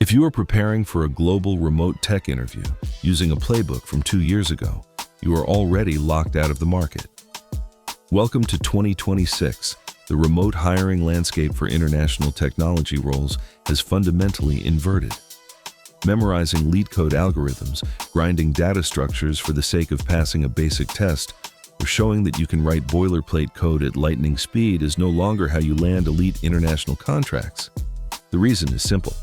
If you are preparing for a global remote tech interview using a playbook from 2 years ago, you are already locked out of the market. Welcome to 2026. The remote hiring landscape for international technology roles has fundamentally inverted. Memorizing leet code algorithms, grinding data structures for the sake of passing a basic test, or showing that you can write boilerplate code at lightning speed is no longer how you land elite international contracts. The reason is simple.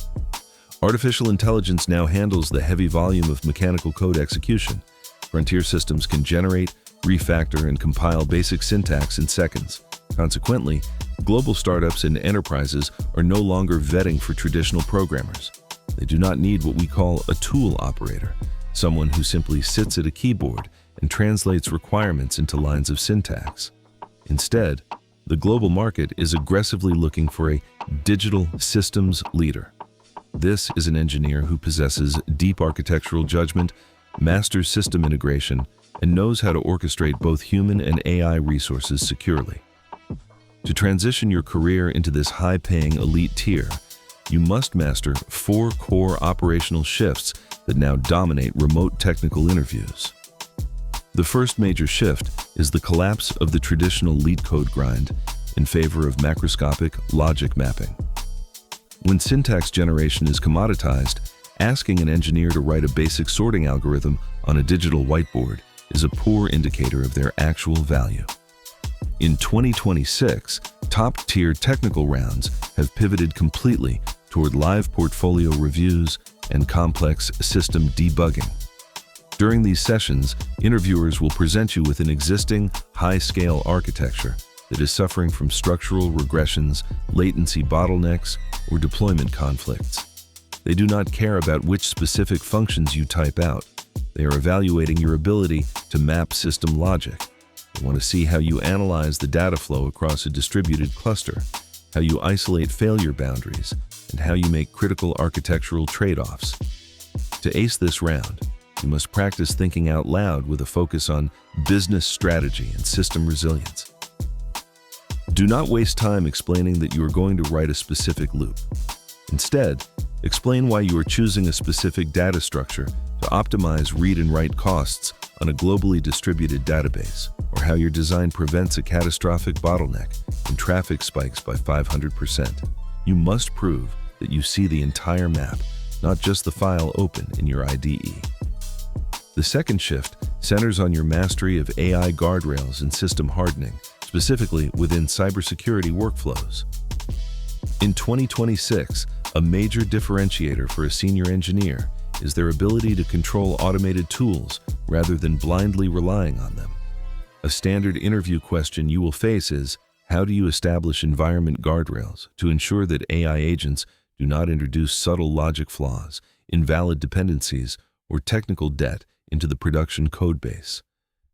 Artificial intelligence now handles the heavy volume of mechanical code execution. Frontier systems can generate, refactor, and compile basic syntax in seconds. Consequently, global startups and enterprises are no longer vetting for traditional programmers. They do not need what we call a tool operator, someone who simply sits at a keyboard and translates requirements into lines of syntax. Instead, the global market is aggressively looking for a digital systems leader. This is an engineer who possesses deep architectural judgment, masters system integration, and knows how to orchestrate both human and AI resources securely. To transition your career into this high-paying elite tier, you must master 4 core operational shifts that now dominate remote technical interviews. The first major shift is the collapse of the traditional leet code grind in favor of macroscopic logic mapping. When syntax generation is commoditized, asking an engineer to write a basic sorting algorithm on a digital whiteboard is a poor indicator of their actual value. In 2026, top-tier technical rounds have pivoted completely toward live portfolio reviews and complex system debugging. During these sessions, interviewers will present you with an existing high-scale architecture that is suffering from structural regressions, latency bottlenecks, or deployment conflicts. They do not care about which specific functions you type out. They are evaluating your ability to map system logic. They want to see how you analyze the data flow across a distributed cluster, how you isolate failure boundaries, and how you make critical architectural trade-offs. To ace this round, you must practice thinking out loud with a focus on business strategy and system resilience. Do not waste time explaining that you are going to write a specific loop. Instead, explain why you are choosing a specific data structure to optimize read and write costs on a globally distributed database, or how your design prevents a catastrophic bottleneck when traffic spikes by 500%. You must prove that you see the entire map, not just the file open in your IDE. The second shift centers on your mastery of AI guardrails and system hardening, specifically within cybersecurity workflows. In 2026, a major differentiator for a senior engineer is their ability to control automated tools rather than blindly relying on them. A standard interview question you will face is, how do you establish environment guardrails to ensure that AI agents do not introduce subtle logic flaws, invalid dependencies, or technical debt into the production codebase?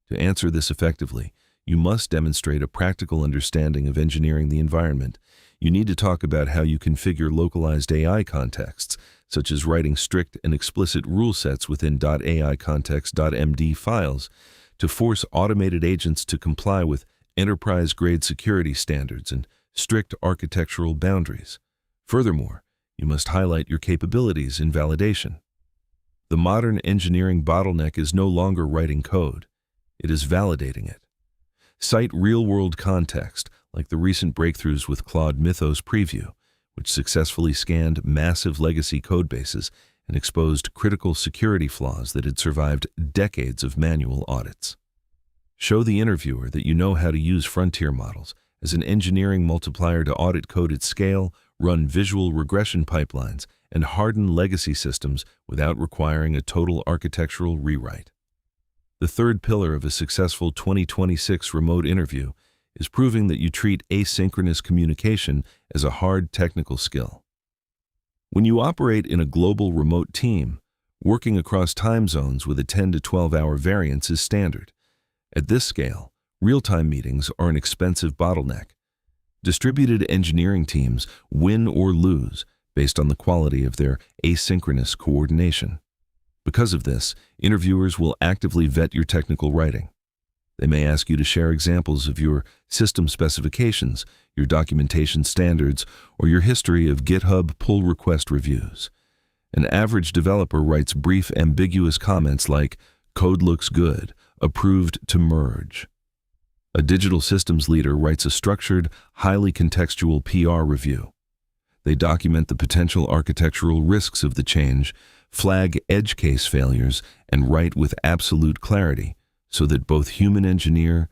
To answer this effectively, you must demonstrate a practical understanding of engineering the environment. You need to talk about how you configure localized AI contexts, such as writing strict and explicit rule sets within .ai context.md files to force automated agents to comply with enterprise-grade security standards and strict architectural boundaries. Furthermore, you must highlight your capabilities in validation. The modern engineering bottleneck is no longer writing code. It is validating it. Cite real-world context, like the recent breakthroughs with Claude Mythos Preview, which successfully scanned massive legacy codebases and exposed critical security flaws that had survived decades of manual audits. Show the interviewer that you know how to use frontier models as an engineering multiplier to audit code at scale, run visual regression pipelines, and harden legacy systems without requiring a total architectural rewrite. The third pillar of a successful 2026 remote interview is proving that you treat asynchronous communication as a hard technical skill. When you operate in a global remote team, working across time zones with a 10 to 12-hour variance is standard. At this scale, real-time meetings are an expensive bottleneck. Distributed engineering teams win or lose based on the quality of their asynchronous coordination. Because of this, interviewers will actively vet your technical writing. They may ask you to share examples of your system specifications, your documentation standards, or your history of GitHub pull request reviews. An average developer writes brief, ambiguous comments like, "Code looks good, approved to merge." A digital systems leader writes a structured, highly contextual PR review. They document the potential architectural risks of the change, flag edge case failures, and write with absolute clarity so that both human engineer